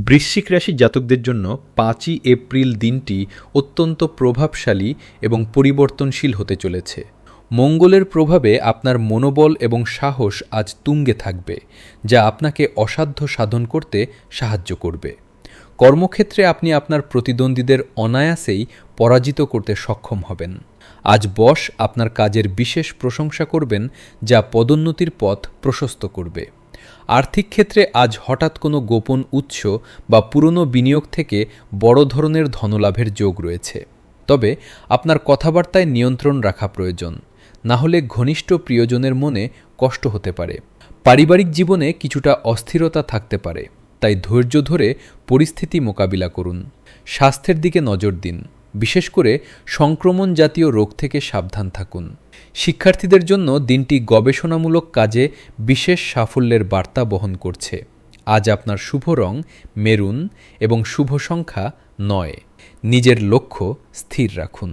বৃশ্চিক রাশির জাতকদের জন্য ৫ই এপ্রিল দিনটি অত্যন্ত প্রভাবশালী এবং পরিবর্তনশীল হতে চলেছে। মঙ্গলের প্রভাবে আপনার মনোবল এবং সাহস আজ তুঙ্গে থাকবে, যা আপনাকে অসাধ্য সাধন করতে সাহায্য করবে। কর্মক্ষেত্রে আপনি আপনার প্রতিদ্বন্দ্বীদের অনায়াসেই পরাজিত করতে সক্ষম হবেন। আজ বস আপনার কাজের বিশেষ প্রশংসা করবেন, যা পদোন্নতির পথ প্রশস্ত করবে। আর্থিক ক্ষেত্রে আজ হঠাৎ কোনো গোপন উৎস বা পুরনো বিনিয়োগ থেকে বড় ধরনের ধনলাভের যোগ রয়েছে। তবে আপনার কথাবার্তায় নিয়ন্ত্রণ রাখা প্রয়োজন, না হলে ঘনিষ্ঠ প্রিয়জনের মনে কষ্ট হতে পারে। পারিবারিক জীবনে কিছুটা অস্থিরতা থাকতে পারে, তাই ধৈর্য ধরে পরিস্থিতি মোকাবিলা করুন। স্বাস্থ্যের দিকে নজর দিন, বিশেষ করে সংক্রমণ জাতীয় রোগ থেকে সাবধান থাকুন। শিক্ষার্থীদের জন্য দিনটি গবেষণামূলক কাজে বিশেষ সাফল্যের বার্তা বহন করছে। আজ আপনার শুভ রং মেরুন এবং শুভ সংখ্যা ৯। নিজের লক্ষ্য স্থির রাখুন।